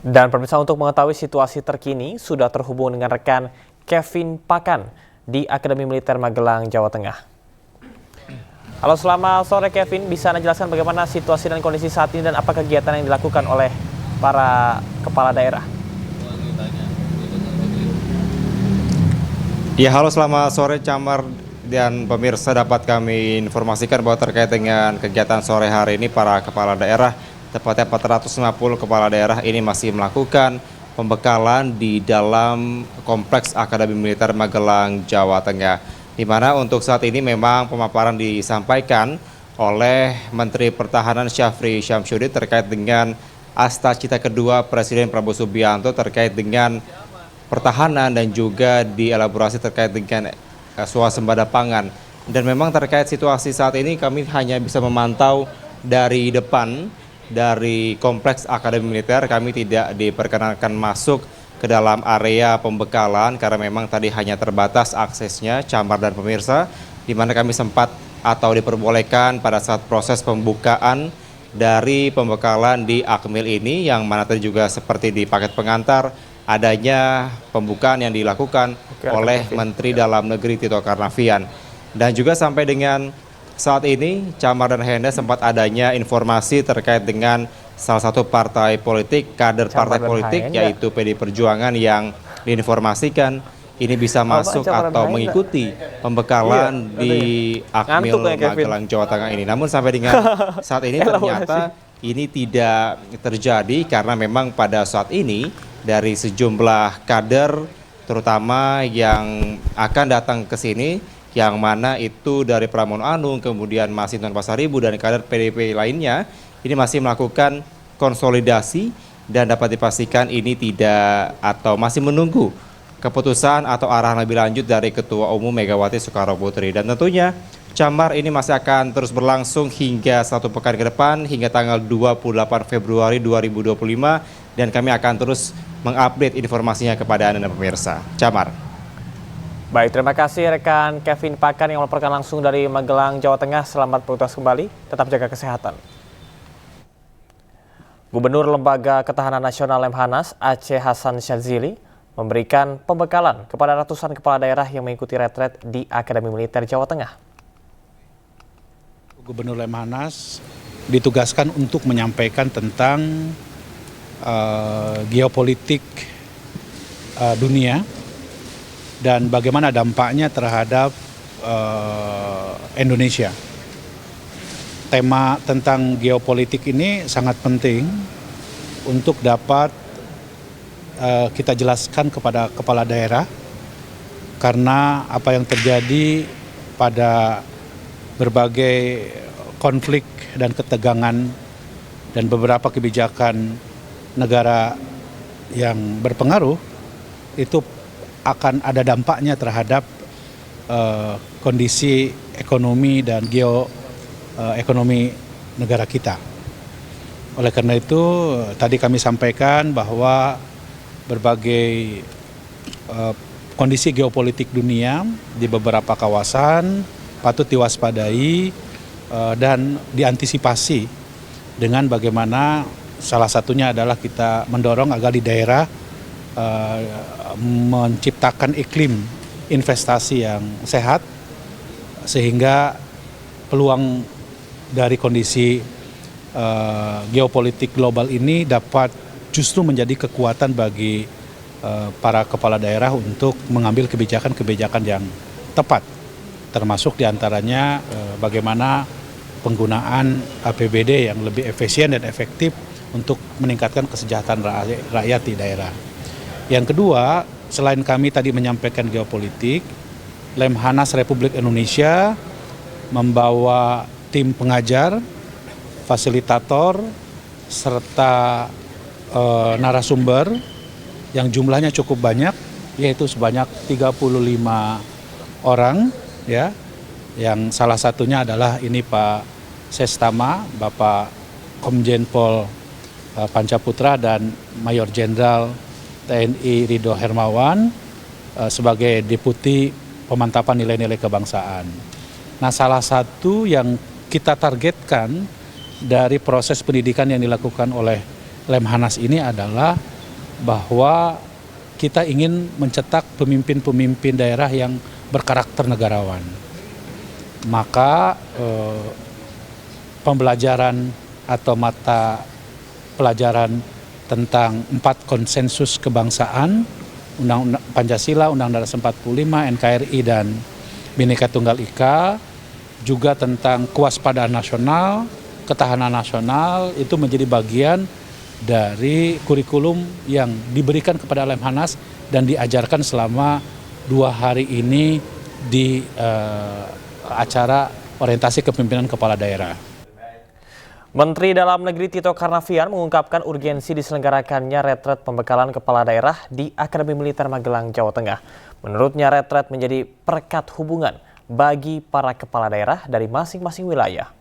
Dan pemirsa, untuk mengetahui situasi terkini sudah terhubung dengan rekan Kevin Pakan di Akademi Militer Magelang, Jawa Tengah. Halo, selamat sore Kevin. Bisa Anda jelaskan bagaimana situasi dan kondisi saat ini dan apa kegiatan yang dilakukan oleh para kepala daerah? Ya, halo, selamat sore Camar dan pemirsa. Dapat kami informasikan bahwa terkait dengan kegiatan sore hari ini para kepala daerah, tepatnya 450 kepala daerah ini masih melakukan pembekalan di dalam Kompleks Akademi Militer Magelang, Jawa Tengah. Di mana untuk saat ini memang pemaparan disampaikan oleh Menteri Pertahanan Syafri Syamsuddin terkait dengan Asta Cita kedua Presiden Prabowo Subianto terkait dengan pertahanan dan juga dielaborasi terkait dengan swasembada pangan. Dan memang terkait situasi saat ini kami hanya bisa memantau dari depan dari Kompleks Akademi Militer. Kami tidak diperkenankan masuk ke dalam area pembekalan karena memang tadi hanya terbatas aksesnya, Camar dan pemirsa, di mana kami sempat atau diperbolehkan pada saat proses pembukaan dari pembekalan di Akmil ini, yang mana tadi juga seperti di paket pengantar adanya pembukaan yang dilakukan oleh Menteri Dalam Negeri Tito Karnavian. Dan juga sampai dengan saat ini, Camar dan Henda, sempat adanya informasi terkait dengan salah satu partai politik, kader partai politik, yaitu PD Perjuangan, yang diinformasikan ini bisa masuk atau mengikuti pembekalan di Akmil Magelang, Jawa Tengah ini. Namun sampai dengan saat ini ternyata ini tidak terjadi karena memang pada saat ini dari sejumlah kader terutama yang akan datang ke sini, yang mana itu dari Pramono Anung, kemudian Masinton Pasaribu dan kader PDIP lainnya, ini masih melakukan konsolidasi dan dapat dipastikan ini tidak atau masih menunggu keputusan atau arahan lebih lanjut dari Ketua Umum Megawati Soekarnoputri. Dan tentunya Camar ini masih akan terus berlangsung hingga 1 pekan ke depan, hingga tanggal 28 Februari 2025, dan kami akan terus mengupdate informasinya kepada Anda dan pemirsa. Camar. Baik, terima kasih rekan Kevin Pakan yang melaporkan langsung dari Magelang, Jawa Tengah. Selamat bertugas kembali, tetap jaga kesehatan. Gubernur Lembaga Ketahanan Nasional Lemhanas, Aceh Hasan Syadzili, memberikan pembekalan kepada ratusan kepala daerah yang mengikuti retret di Akademi Militer Jawa Tengah. Gubernur Lemhanas ditugaskan untuk menyampaikan tentang geopolitik dunia dan bagaimana dampaknya terhadap Indonesia. Tema tentang geopolitik ini sangat penting untuk dapat kita jelaskan kepada kepala daerah, karena apa yang terjadi pada berbagai konflik dan ketegangan dan beberapa kebijakan negara yang berpengaruh itu akan ada dampaknya terhadap kondisi ekonomi dan geoekonomi negara kita. Oleh karena itu tadi kami sampaikan bahwa berbagai kondisi geopolitik dunia di beberapa kawasan patut diwaspadai dan diantisipasi dengan bagaimana salah satunya adalah kita mendorong agar di daerah menciptakan iklim investasi yang sehat, sehingga peluang dari kondisi geopolitik global ini dapat justru menjadi kekuatan bagi para kepala daerah untuk mengambil kebijakan-kebijakan yang tepat, termasuk diantaranya bagaimana penggunaan APBD yang lebih efisien dan efektif untuk meningkatkan kesejahteraan rakyat di daerah. Yang kedua, selain kami tadi menyampaikan geopolitik, Lemhanas Republik Indonesia membawa tim pengajar, fasilitator, serta narasumber yang jumlahnya cukup banyak, yaitu sebanyak 35 orang, ya, yang salah satunya adalah ini Pak Sestama, Bapak Komjen Pol Pancaputra, dan Mayor Jenderal TNI Ridho Hermawan sebagai Deputi Pemantapan Nilai-Nilai Kebangsaan. Nah, salah satu yang kita targetkan dari proses pendidikan yang dilakukan oleh Lemhanas ini adalah bahwa kita ingin mencetak pemimpin-pemimpin daerah yang berkarakter negarawan. Maka pembelajaran atau mata pelajaran tentang 4 konsensus kebangsaan, Undang-Undang Pancasila, Undang-Undang Dasar 45, NKRI, dan Bhinneka Tunggal Ika, juga tentang kewaspadaan nasional, ketahanan nasional, itu menjadi bagian dari kurikulum yang diberikan kepada Lemhanas dan diajarkan selama 2 hari ini di acara orientasi kepemimpinan kepala daerah. Menteri Dalam Negeri Tito Karnavian mengungkapkan urgensi diselenggarakannya retret pembekalan kepala daerah di Akademi Militer Magelang, Jawa Tengah. Menurutnya retret menjadi perekat hubungan bagi para kepala daerah dari masing-masing wilayah.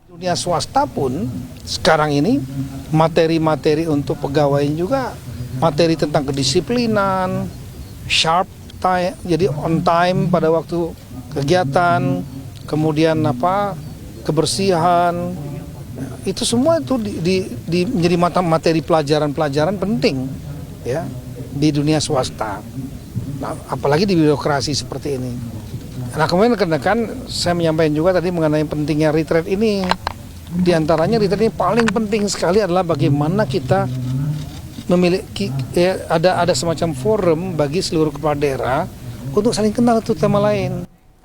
Dunia swasta pun sekarang ini materi-materi untuk pegawai juga, materi tentang kedisiplinan, sharp time, jadi on time pada waktu kegiatan, kemudian kebersihan, itu semua itu menjadi materi pelajaran-pelajaran penting ya di dunia swasta. Nah, apalagi di birokrasi seperti ini. Nah, kemudian rekan-rekan saya menyampaikan juga tadi mengenai pentingnya retreat ini. Di antaranya retreat ini paling penting sekali adalah bagaimana kita memiliki ada semacam forum bagi seluruh kepala daerah untuk saling kenal satu sama lain.